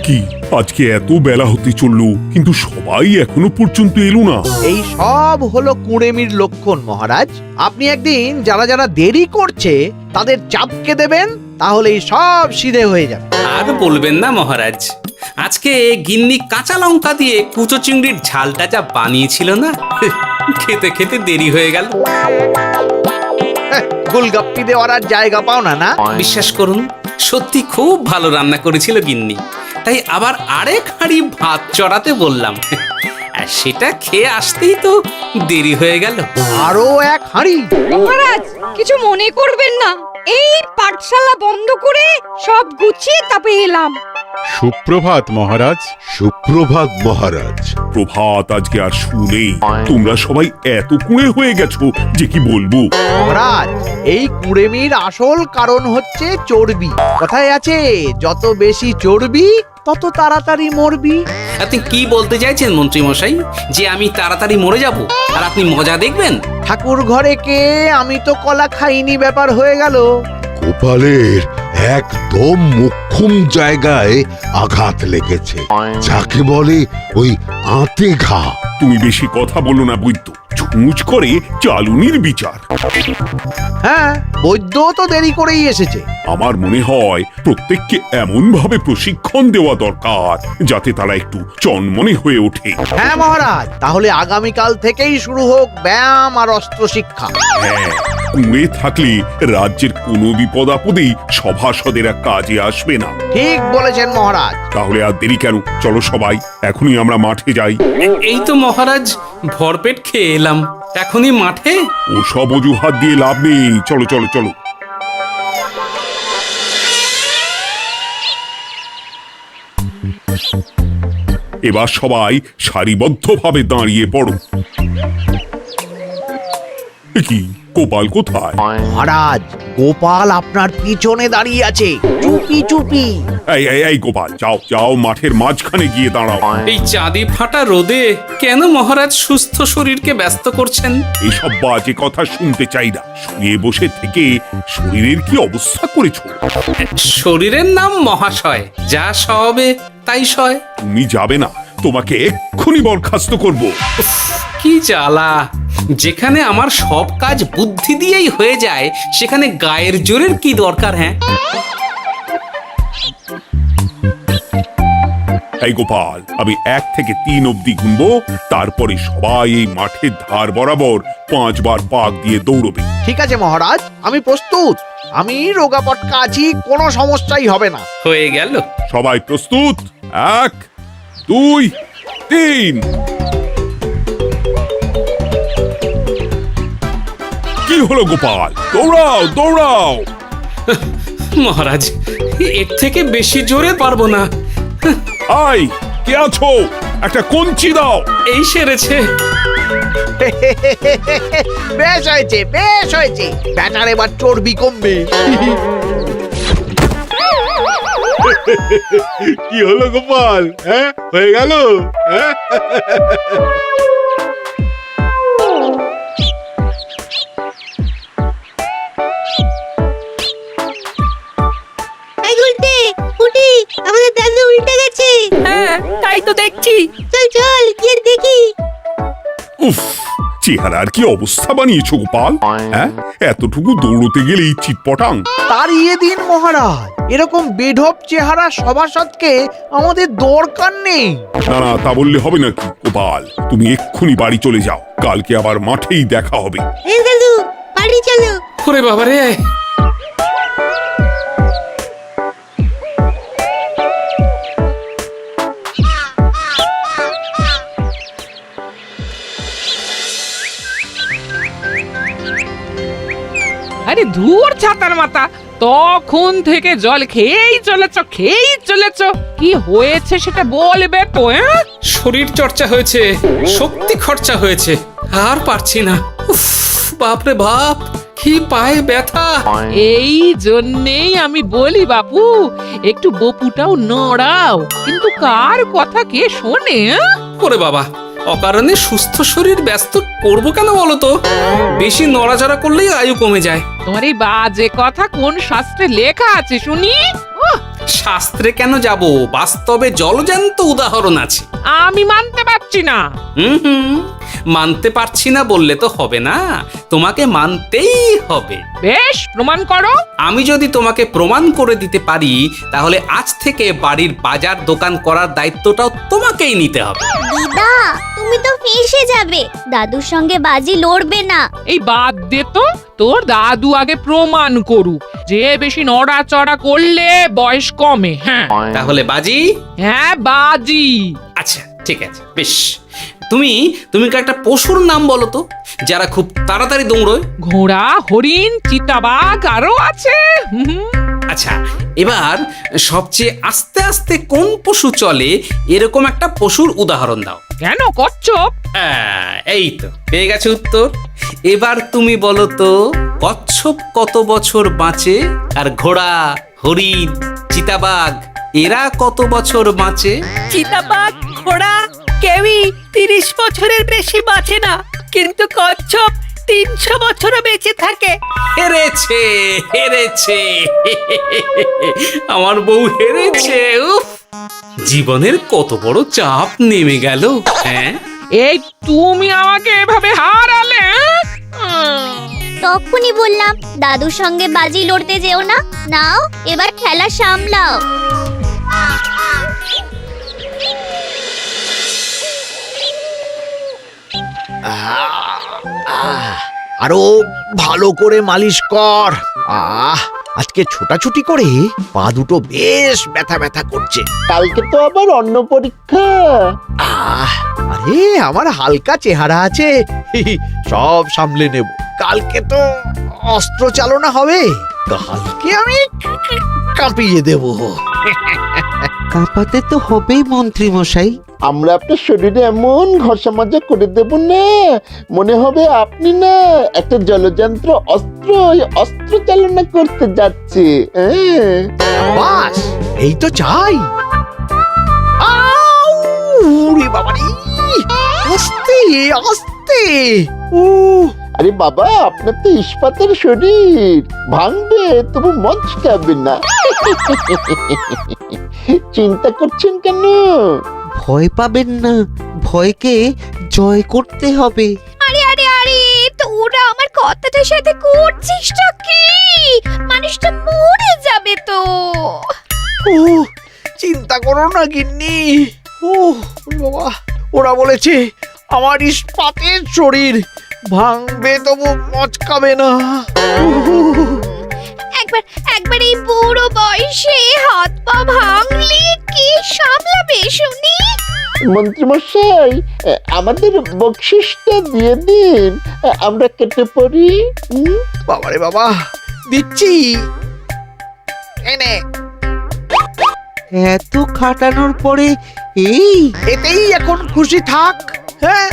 কি আজকে এত বেলা হতে চললো, কিন্তু সবাই এখনো পর্যন্ত এলো না। এই সব হলো কুঁড়েমির লক্ষণ মহারাজ। আপনি একদিন যারা যারা দেরি করছে তাদের চাপকে দেবেন, তাহলেই সব সিধে হয়ে যাবে। আর বলবেন না মহারাজ, আজকে গিন্নি কাঁচা লঙ্কা দিয়ে কুচো চিংড়ির ঝালটা যা বানিয়েছিল না, খেতে খেতে দেরি হয়ে গেল। গোলগাপ্পি দেওয়ার আর জায়গা পাও না না? বিশ্বাস করুন, সত্যি খুব ভালো রান্না করেছিল গিন্নি, তাই আবার আরেক হাঁড়ি ভাত চড়াতে বললাম। আর সেটা খেয়ে আসতেই তো দেরি হয়ে গেল। আরো এক হাঁড়ি? মহারাজ কিছু মনে করবেন না, এই পাঠশালা বন্ধ করে সব গুছিয়ে তারপরে এলাম। সুপ্রভাত মহারাজ। সুপ্রভাত মহারাজ। প্রভাত আজকে আর শুনেই, তোমরা সবাই এত কুঁড়ে হয়ে গেছো যে কি বলবো। মহারাজ, এই কুঁড়েমির আসল কারণ হচ্ছে চর্বি। কথায় আছে, যত বেশি চর্বি তত তাড়াতাড়ি মরবি। আপনি কি বলতে চাইছেন মন্ত্রী মশাই, যে আমি তাড়াতাড়ি মরে যাব আর আপনি মজা দেখবেন? ঠাকুর ঘরে কে, আমি তো কলা খাইনি ব্যাপার হয়ে গেল। গোপালের একদম মোক্ষম জায়গায় আঘাত লেগেছে, যাকে বলে ওই আঁতে ঘা। তুমি বেশি কথা বলো না বৈদ্য, ছুঁচ করে চালুনির বিচার। হ্যাঁ, বৈদ্য তো দেরি করেই এসেছে। আমার মনে হয় প্রত্যেককে এমন ভাবে প্রশিক্ষণ দেওয়া দরকার যাতে তারা একটু চনমনে হয়ে ওঠে। হ্যাঁ মহারাজ, তাহলে আগামীকাল থেকেই শুরু হোক ব্যায়াম আর অস্ত্র শিক্ষা। হ্যাঁ, কুঁড়ে থাকলে রাজ্যের কোনো বিপদ আপদেই সভাসদেরা কাজে আসবে না। ঠিক বলেছেন মহারাজ। তাহলে আর দেরি কেন, চলো সবাই এখনই আমরা মাঠে যাই। এই তো মহারাজ ভরপেট খেয়ে এলাম, এখনই মাঠে? ওসব অজুহাত দিয়ে লাভ নেই, চলো চলো চলো। এবার সবাই সারিবদ্ধভাবে দাঁড়িয়ে পড়ো। কি গোপাল কোথায়? মহারাজ, গোপাল আপনার পিছনে দাঁড়িয়ে আছে, চুপি চুপি। এই এই এই গোপাল, যাও যাও মাঠের মাঝখানে গিয়ে দাঁড়াও। এই চাঁদি ফাটা রোদে কেন মহারাজ সুস্থ শরীরকে ব্যস্ত করছেন? এসব বাজে কথা শুনতে চাই না। শুয়ে বসে থেকে শরীরের কি অবস্থা করেছো? শরীরের নাম মহাশয়, যা সবে তাই সয়। তুমি যাবে না, তোমাকে এক্ষুনি বরখাস্ত করব। কি জ্বালা! যেখানে আমার সব কাজ বুদ্ধি দিয়েই হয়ে যায়, সেখানে গায়ের জোরের কি দরকার? হ্যাঁ, এই গোপাল, আমি 1 থেকে 3 অব্দি গুনবো, তারপরে সবাই এই মাঠের ধার বরাবর 5 বার পাক দিয়ে দৌড়বে। ঠিক আছে মহারাজ, আমি প্রস্তুত। আমি রোগাপটকা আছি, কোনো সমস্যাই হবে না। হয়ে গেল। সবাই প্রস্তুত? 1 2 3। কি হলো গোপাল, দৌড়াও দৌড়াও। মহারাজ, এর থেকে বেশি জোরে পারবো না। আই, কে আছো? একটা কঞ্চি দাও। এই সেরেছে। বেশ হয়েছে, বেশ হয়েছে। ব্যাটার এবার চর্বি কমবে। কি হলো গোপাল? হ্যাঁ, হয়ে গেল? হ্যাঁ? এই গুলটে, উঠি, আমাদের দাদু উল্টে গেছে। হ্যাঁ, তাই তো দেখছি। চল চল গিয়ে দেখি। উফ, চেহারার কি অবস্থা বানিয়েছো গোপাল? হ্যাঁ, এতটুকু দৌড়তে গেলেই চিটপটাং। তাড়িয়ে দিন মহারাজ, এরকম বেঢপ চেহারা সভাসদকে আমাদের দরকার নেই। না না, তা বললে হবে নাকি গোপাল? তুমি এক্ষুনি বাড়ি চলে যাও, কালকে আবার মাঠেই দেখা হবে। এই দাদু, বাড়ি চলো। ওরে বাবারে! আরে ধুর ছাতার মাথা, তখন থেকে জল খেয়েই চলেছ। কি হয়েছে সেটা বলবে তো? শরীর চর্চা হয়েছে, শক্তি খরচা হয়েছে, আর পারছি না। উফ, বাপরে বাপ, কি পায়ে ব্যথা! এই জন্যেই আমি বলি বাপু, একটু বপুটাও নড়াও, কিন্তু কার কথা কে শোনে? ওরে বাবা, অকারণে সুস্থ শরীর ব্যস্ত করবো কেন বলো তো? বেশি নড়াচড়া করলেই আয়ু কমে যায়। তোমার এই বাজে কথা কোন শাস্ত্রে লেখা আছে শুনি? শাস্ত্রে কেন যাব, বাস্তবে জলজান্ত উদাহরণ আছে। আমি মানতে পারছি না। হুম, মানতে পারছি না বললে তো হবে না, তোমাকে মানতেই হবে। বেশ, প্রমাণ করো। আমি যদি তোমাকে প্রমাণ করে দিতে পারি, তাহলে আজ থেকে বাড়ির বাজার দোকান করার দায়িত্বটাও তোমাকেই নিতে হবে। দিদা, তুমি তো ফেঁসে যাবে, দাদুর সঙ্গে বাজি লড়বে না। এই বাদ দে তো, তোর দাদু আগে প্রমাণ করুক যে বেশি নড়াচড়া করলে বয়স কমে। হ্যাঁ তাহলে বাজি? হ্যাঁ, বাজি। আচ্ছা ঠিক আছে, বেশ। তুমি তুমি একটা পশুর নাম বলো তো, যারা খুব তাড়াতাড়ি দৌড়য়। ঘোড়া, হরিণ, চিতাবাঘ আরো আছে। আচ্ছা, এবার সবচেয়ে আস্তে আস্তে কোন পশু চলে, এরকম একটা পশুর উদাহরণ দাও। কেন, কচ্ছপ? এই তো পেয়ে গেছে উত্তর। এবার তুমি বলো তো, কচ্ছপ কত বছর বাঁচে, আর ঘোড়া, হরিণ, চিতাবাঘ এরা কত বছর বাঁচে? চিতাবাঘ, ঘোড়া কেউই 30 বছরের বেশি বাঁচে না, কিন্তু কচ্ছপ 300 বছরও বেঁচে থাকে। হেরেছে, হেরেছে, আমার বউ হেরেছে। উফ, জীবনের কত বড় চাপ নেমে গেল। হ্যাঁ, এই তুমি আমাকে এভাবে হারালে। তখনই বললাম দাদুর সঙ্গে বাজি লড়তে যেও না। নাও, এবার খেলা সামলাও। আরো ভালো করে মালিশ কর। আজকে ছোটাছুটি করে পা দুটো বেশ ব্যথা ব্যথা করছে। কালকে তো আবার অন্য পরীক্ষা। আরে আমার হালকা চেহারা আছে, সব সামলে নেব। কালকে তো অস্ত্র চালনা হবে, কালকে আমি কাঁপিয়ে দেব। কাঁপাতে তো হবেই মন্ত্রী মশাই। আমরা আপনার শরীরে এমন ঘষা মাজা করে দেব না, মনে হবে আপনি না একটা জলযন্ত্র অস্ত্র চালনা করতে যাচ্ছে। বাস এই তো চাই। বাবারি, আস্তে আস্তে। আরে বাবা, আপনার তো ইস্পাতের শরীর, ভাঙবে তবু মচকাবে না। চিন্তা করছেন কেন? ভয় পাবেন না, ভয়কে জয় করতে হবে। আরে আরে আরে, তোরা আমার কথাটার সাথে করছিসটা কি? মানুষটা মরে যাবে তো। চিন্তা করো না গিন্নি। বাবা, ওরা বলেছে আমার ইস্পাতের শরীর, ভাঙবে তবু মচকাবে না। একবার এই বুড়ো বয়সে হাত পা ভাঙলে কি সামলাবে শুনি? মন্ত্রী মশাই, আমাদের বকশিসটা দিয়ে দিন, আমরা কেটে পড়ি। বাবারে বাবা, দিচ্ছি, এনে। এত খাটানোর পরে এতেই এখন খুশি থাক। হ্যাঁ,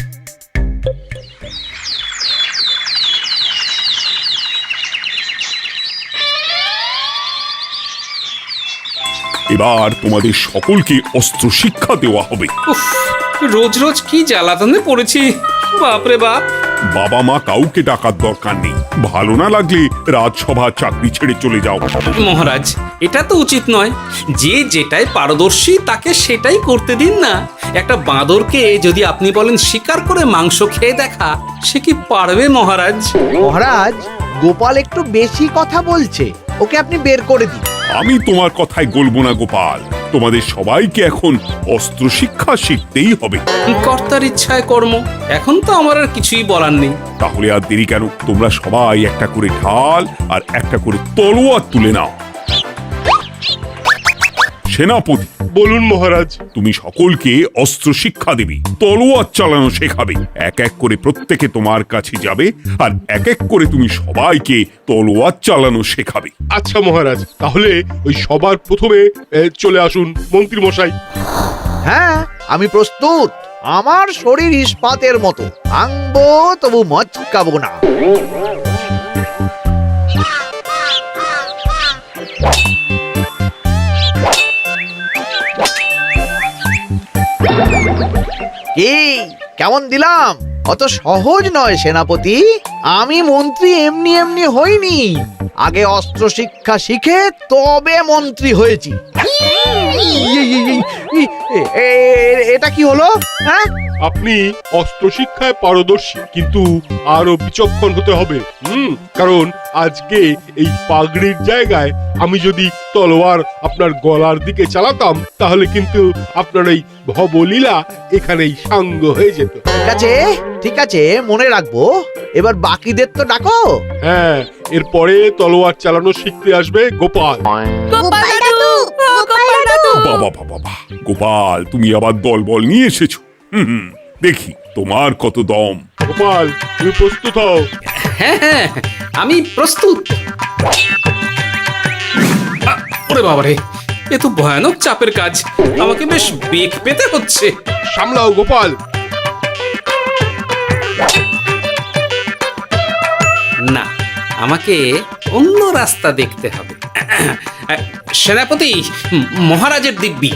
এবার তোমাদের সকলকে অস্ত্র শিক্ষা দেওয়া হবে। উফ, রোজ রোজ কি জ্বালাতনে পড়েছি, বাপরে বাপ। বাবা মা কাউকে ডাকার দরকার নেই, ভালো না লাগলে রাজসভা চাকরি ছেড়ে চলে যাও। মহারাজ, এটা তো উচিত নয়। যে যেটাই পারদর্শী তাকে সেটাই করতে দিন না। একটা বাঁদরকে যদি আপনি বলেন শিকার করে মাংস খেয়ে দেখা, সে কি পারবে মহারাজ? মহারাজ, গোপাল একটু বেশি কথা বলছে, ওকে আপনি বের করে দিন। আমি তোমার কথায় গলবো না গোপাল, তোমাদের সবাইকে এখন অস্ত্র শিক্ষা শিখতেই হবে। কর্তার ইচ্ছায় কর্ম, এখন তো আমার আর কিছুই বলার নেই। তাহলে আর দেরি কেন, তোমরা সবাই একটা করে ঢাল আর একটা করে তলোয়ার তুলে নাও। সেনাপতি, বলুন মহারাজ। তুমি সকলকে অস্ত্র শিক্ষা দেবে, তলোয়ার চালানো শেখাবে। এক এক করে প্রত্যেকে তোমার কাছে যাবে, আর এক এক করে তুমি সবাইকে তলোয়ার চালানো শেখাবে। আচ্ছা মহারাজ, তাহলে ওই সবার প্রথমে চলে আসুন মন্ত্রী মশাই। হ্যাঁ, আমি প্রস্তুত। আমার শরীর ইস্পাতের মতো, ভাঙবো তবু মচকাবো না। কি কেমন দিলাম? অত সহজ নয় সেনাপতি। আমি মন্ত্রী এমনি এমনি হইনি, আগে অস্ত্র শিক্ষা শিখে তবে মন্ত্রী হয়েছি। এটা কি হলো? হ্যাঁ, আপনি অস্ত্র শিক্ষায় পারদর্শী, কিন্তু আরো বিচক্ষণ হতে হবে। কারণ আজকে এই পাগড়ির জায়গায় আমি যদি তলোয়ার আপনার গলার দিকে চালাতাম, তাহলে কিন্তু আপনার এই ভবলীলা এখানেই সাঙ্গ হয়ে যেত। ঠিক আছে, মনে রাখবো। এবার বাকিদের তো ডাকো। হ্যাঁ, এরপরে তলোয়ার চালানো শিখতে আসবে গোপাল। গোপাল দাদু, গোপাল দাদু। বাবা বাবা বাবা, গোপাল তুমি আবার দলবল নিয়ে এসেছো। দেখি তোমার কত দম। গোপাল, তুমি প্রস্তুত হও। হ্যাঁ হ্যাঁ, আমি প্রস্তুত। ওরে বাবারে, এ তো ভয়ানক চাপের কাজ, আমাকে বেশ বেগ পেতে হচ্ছে। সামলাও গোপাল। না, আমাকে অন্য রাস্তা দেখতে হবে। সেনাপতি, মহারাজের দিব্যি,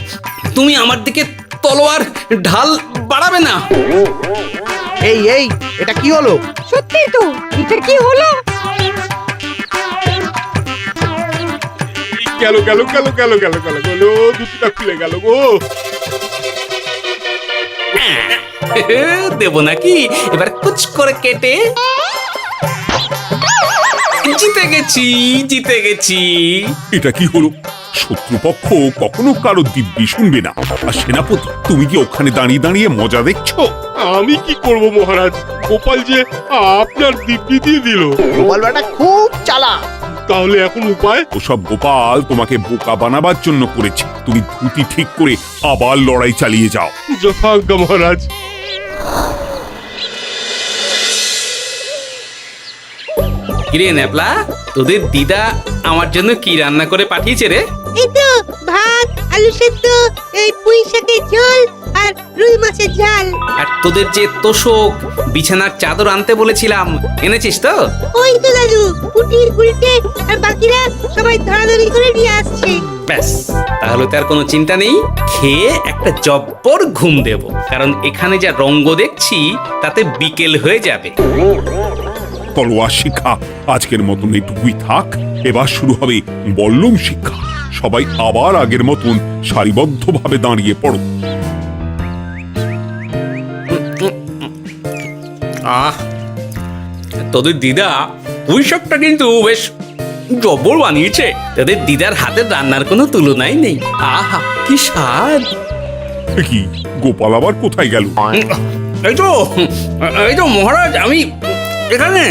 তুমি আমার দিকে তলোয়ার ঢাল বাড়াবে না। এই এটা কি হলো? সত্যি তো, এটা কি হলো? গেল গেল গেল গেল গেল গেল গেল, দুটিটা খুলে গেল গো। দেব নাকি এবার কুচ করে কেটে? জিতে গেছি, জিতে গেছি। এটা কি হলো? শত্রুপক্ষ কখনো কারো দিব্যি শুনবে না। আর সেনাপতি, তুমি কি ওখানে দাঁড়িয়ে দাঁড়িয়ে মজা দেখছো? আমি কি করব মহারাজ, গোপাল যে আপনার দিব্যি দিয়ে দিল। গোপাল বেটা খুব চালাক। তাহলে এখন উপায়? ওসব গোপাল তোমাকে বোকা বানাবার জন্য করেছে। তুমি ধুতি ঠিক করে আবার লড়াই চালিয়ে যাও। যথাজ্ঞা মহারাজ। কিরে ন্যাপলা, তোদের দিদা আমার জন্য কি রান্না করে পাঠিয়েছে রে? এই তো ভাত, আলু সেদ্ধ, এই পুঁই শাকের ঝোল আর রুই মাছের ঝাল। আর তোদের যে তোষক, বিছানার চাদর আনতে বলেছিলাম, এনেছিস তো? ওই তো দাদু, পুটির গুলটে আর বাকিরা সবাই ধরাধরি করে নিয়ে আসছে। ব্যাস, তাহলে তো আর কোনো চিন্তা নেই। খেয়ে একটা জব্বর ঘুম দেব, কারণ এখানে যা রঙ্গ দেখছি তাতে বিকেল হয়ে যাবে। তলোয়ার শিক্ষা আজকের মতন এটুকুই থাক। এবার শুরু হবে বল্লম শিক্ষা। সবাই আবার আগের মতন সারিবদ্ধভাবে দাঁড়িয়ে পড়ো। আহ, তোদের দিদা ওই সবটা কিন্তু বেশ জব্বর বানিয়েছে। তোদের দিদার হাতের রান্নার কোনো তুলনাই নেই। আহা, কি স্বাদ! কি গোপাল আবার কোথায় গেল? এই তো মহারাজ, আমি এখানে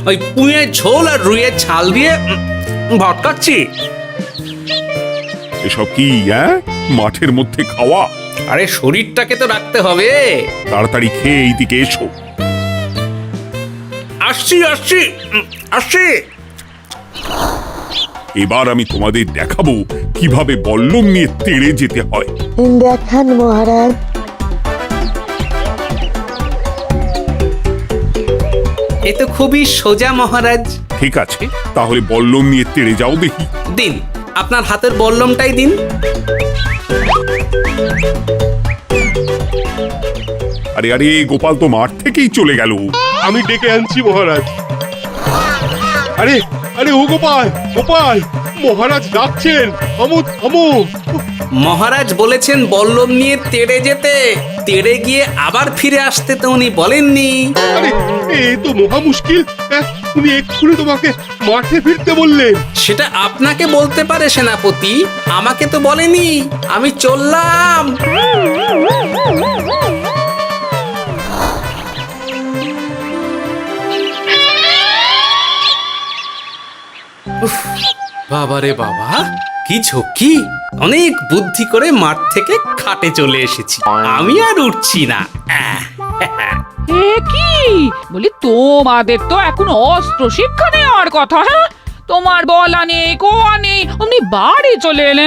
ওই পুঁয়ের ঝোল আর রুইয়ের ছাল দিয়ে ভাত খাচ্ছি। এসব কি মাঠের মধ্যে খাওয়া? আরে শরীরটাকে তো রাখতে হবে। তাড়াতাড়ি খেয়ে এইদিকে এসো। আসছি আসছি আসছি। এবার আমি তোমাদের দেখাবো কিভাবে বল্লম নিয়ে তেড়ে যেতে হয়। দেখান মহারাজ। এ তো খুবই সোজা মহারাজ। ঠিক আছে, তাহলে বল্লম নিয়ে তেড়ে যাও দেখি। দিন, আপনার হাতের বল্লমটাই দিন। আরে আরে, গোপাল তো মাঠ থেকেই চলে গেল। আমি ডেকে আনছি মহারাজ। আরে আরে, ও গোপাল, গোপাল, মহারাজ ডাকছেন। থামো থামো। মহারাজ বলেছেন বল্লম নিয়ে তেড়ে যেতে। তেড়ে গিয়ে আবার ফিরে আসতে তো উনি বলেননি। আরে, এ তো মহা মুশকিল। উনি এক্ষুনি তোমাকে মাঠে ফিরতে বললেন। সেটা আপনাকে বলতে পারে সেনাপতি, আমাকে তো বলেনি। আমি চললাম। বাবারে বাবা, কি ঝক্কি! অনেক বুদ্ধি করে মাঠ থেকে খাটে চলে এসেছি। আমি আর উঠছি না। এ কি বলি, তোমাদের তো এখন অস্ত্র শিক্ষা নেওয়ার কথা। হ্যাঁ, তোমার বলা নেই, কোয়া নেই, অমনি বাড়ি চলে এলে।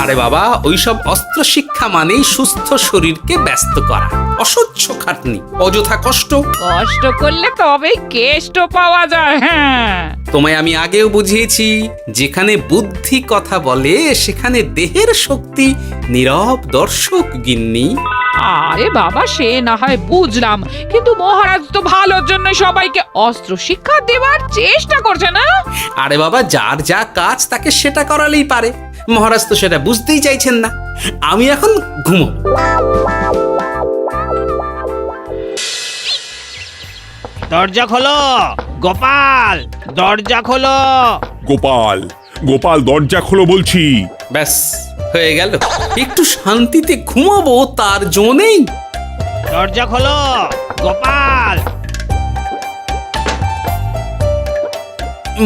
আরে বাবা, ওইসব অস্ত্র শিক্ষা মানেই সুস্থ শরীরকে ব্যস্ত করা, অসহ্য খাটনি, অযথা কষ্ট। কষ্ট করলে তবেই কেষ্ট পাওয়া যায়। হ্যাঁ, তোমায় আমি আগেও বুঝিয়েছি, যেখানে বুদ্ধি কথা বলে সেখানে দেহের শক্তি নীরব দর্শক গিন্নি। আরে বাবা, সে না হয় বুঝলাম, কিন্তু মহারাজ তো ভালোর জন্য সবাইকে অস্ত্র শিক্ষা দেওয়ার চেষ্টা করছে না? আরে বাবা, যার যা কাজ তাকে সেটা করালেই পারে। মহারাজ তো সেটা বুঝতেই চাইছেন না। আমি এখন ঘুমো। দরজা খোলো গোপাল, দরজা খোলো। গোপাল, গোপাল দরজা খোলো বলছি। ব্যাস হয়ে গেল। একটু শান্তিতে ঘুমাবো তার জো নেই। দরজা খোলো গোপাল।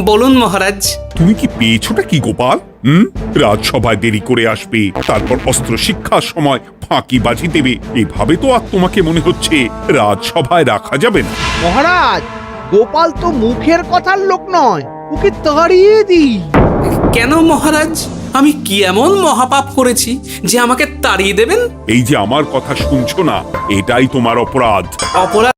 বলুন মহারাজ। তুমি কি পেয়েছোটা কি গোপাল? রাজসভায় দেরি করে আসবে, তারপর অস্ত্র শিক্ষার সময় ফাঁকিবাজি দেবে, এভাবে তো আর তোমাকে মনে হচ্ছে রাজসভায় রাখা যাবে না। মহারাজ, গোপাল তো মুখের কথার লোক নয়, ওকে তাড়িয়ে দিই। কেন মহারাজ? আমি কি এমন মহাপাপ করেছি যে আমাকে তাড়িয়ে দেবেন? এই যে আমার কথা শুনছো না, এটাই তোমার অপরাধ। অপরাধ?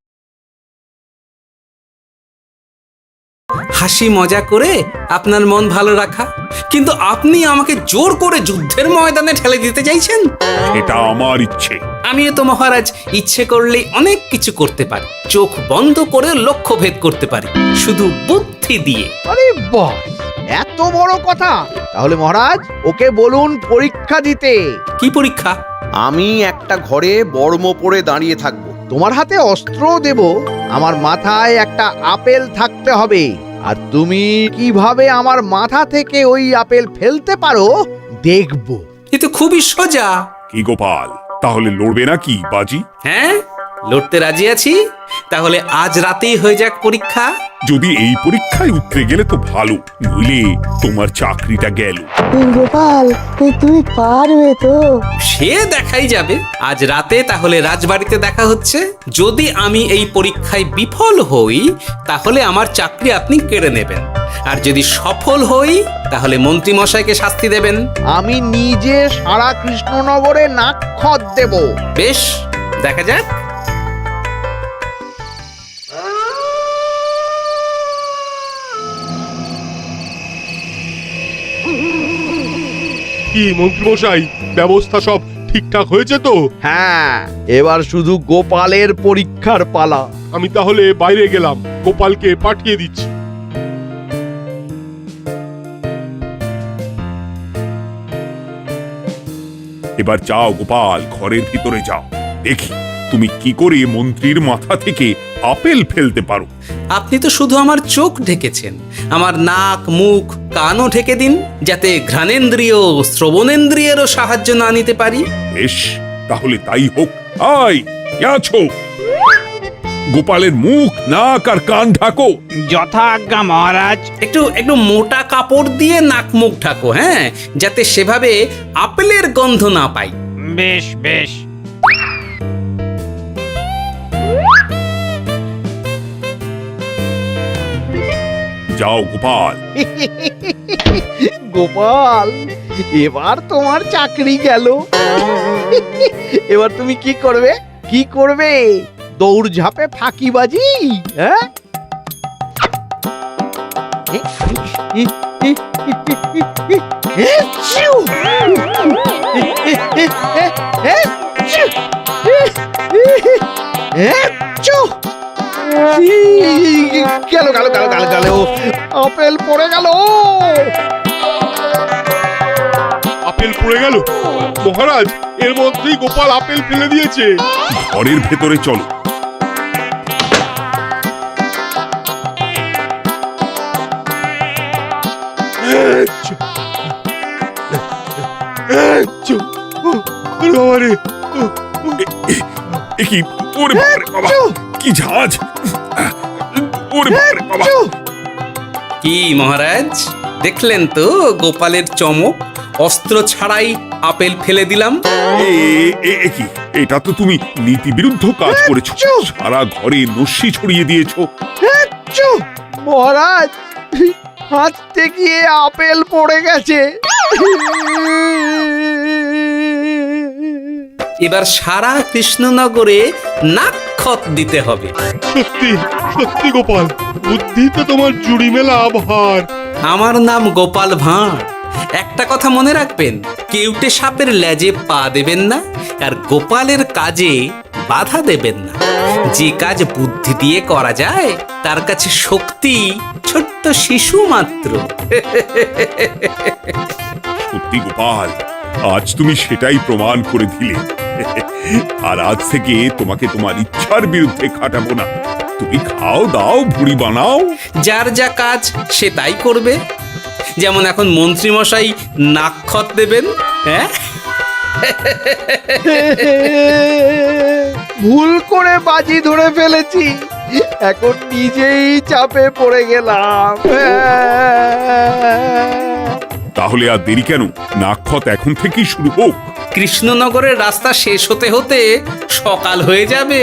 হাসি মজা করে আপনার মন ভালো রাখা, কিন্তু আপনি আমাকে জোর করে যুদ্ধের ময়দানে ঠেলে দিতে চাইছেন। এটা আমার ইচ্ছে। আমিও তো মহারাজ ইচ্ছে করলেই অনেক কিছু করতে পারি। চোখ বন্ধ করে লক্ষ্য ভেদ করতে পারি, শুধু বুদ্ধি দিয়ে। আরে বাহ, এত বড় কথা! তাহলে মহারাজ, ওকে বলুন পরীক্ষা দিতে। কি পরীক্ষা? আমি একটা ঘরে বর্ম পরে দাঁড়িয়ে থাকবো। তোমার হাতে অস্ত্র দেব, আমার মাথায় একটা আপেল থাকতে হবে, আর তুমি কিভাবে আমার মাথা থেকে ওই আপেল ফেলতে পারো দেখবো। এ তো খুবই সোজা। কি গোপাল, তাহলে লড়বে নাকি বাজি? হ্যাঁ, লড়তে রাজি আছি। তাহলে আজ রাতেই হয়ে যাক পরীক্ষা। যদি এই পরীক্ষায় উতরে গেলে তো ভালো, নইলে তোমার চাকরিটা গেল। গোপাল, তুমি পারবে তো? সে দেখাই যাবে। আজ রাতে তাহলে রাজবাড়িতে দেখা হচ্ছে। যদি আমি এই পরীক্ষায় বিফল হই, তাহলে আমার চাকরি আপনি কেড়ে নেবেন, আর যদি সফল হই তাহলে মন্ত্রী মশাইকে শাস্তি দেবেন। আমি নিজে সারা কৃষ্ণনগরে নাক্ষত দেব। বেশ, দেখা যাক। কি মন্ত্রীমশাই, ব্যবস্থা সব ঠিকঠাক হয়েছে তো? হ্যাঁ, এবার শুধু গোপালের পরীক্ষার পালা। আমি তাহলে বাইরে গেলাম, গোপালকে পাঠিয়ে দিচ্ছি। এবার যাও গোপাল, ঘরের ভিতরে যাও, দেখি তুমি কি করে মন্ত্রীর মাথা থেকে আপেল ফেলতে পারো। আপনি তো শুধু আমার চোখ ঢেকেছেন, আমার নাক, মুখ, কানও ঢেকে দিন, যাতে ঘ্রাণেন্দ্রিয়, শ্রবণেন্দ্রিয়েরও সাহায্য না নিতে পারি। বেশ, তাহলে তাই হোক। আই, কে আছো? গোপালের মুখ, নাক আর কান ঢাকো। যথাজ্ঞা মহারাজ। একটু একটু মোটা কাপড় দিয়ে নাক মুখ ঢাকো, হ্যাঁ, যাতে সেভাবে আপেলের গন্ধ না পাই। বেশ বেশ। যাও গোপাল। গোপাল, এবার তোমার চাকরি গেল। এবার তুমি কি করবে? কি করবে? দৌড় ঝাঁপে ফাঁকিবাজি? হ্যাঁ? গেল গেল গেল গেল গেল, আপেল পড়ে গেল। আপেল পড়ে গেল? মহারাজ, এর মধ্যেই গোপাল আপেল ফেলে দিয়েছে। ঘরের ভেতরে চলো। কি ওরে বাবারে বাবা, কি ঝাঁজ! ওরে বাবারে বাবা। কি মহারাজ, দেখলেন তো গোপালের চমক? অস্ত্র ছাড়াই আপেল ফেলে দিলাম। কি, এটা তো তুমি নীতি বিরুদ্ধ কাজ করেছো। সারা ঘরে নস্যি ছড়িয়ে দিয়েছো। মহারাজ, হাঁটতে গিয়ে আপেল পড়ে গেছে। এবার সারা কৃষ্ণনগরে নাক্ষত দিতে হবে। সত্যি সত্যি গোপাল, বুদ্ধিতে তোমার জুড়ি মেলা আভার। আমার নাম গোপাল ভাঁড়, একটা কথা মনে রাখবেন, কেউটে সাপের লেজে পা দেবেন না, আর গোপালের কাজে বাধা দেবেন না। যে কাজ বুদ্ধি দিয়ে করা যায় তার কাছে শক্তি ছোট্ট শিশু মাত্র। সত্যি গোপাল, আজ তুমি সেটাই প্রমাণ করে দিলে। আর আজ থেকে তোমাকে তোমার ইচ্ছার বিরুদ্ধে খাটাবো না। তুমি খাও দাও, ভুড়ি বানাও। যার যা কাজ সে তাই করবে। যেমন এখন মন্ত্রী মশাই নাক্ষত দেবেন। হ্যাঁ, ভুল করে বাজি ধরে ফেলেছি, এখন নিজেই চাপে পড়ে গেলাম। তাহলে আর দেরি কেন? নাক্ষত এখন থেকেই শুরু হোক। কৃষ্ণনগরের রাস্তা শেষ হতে হতে সকাল হয়ে যাবে।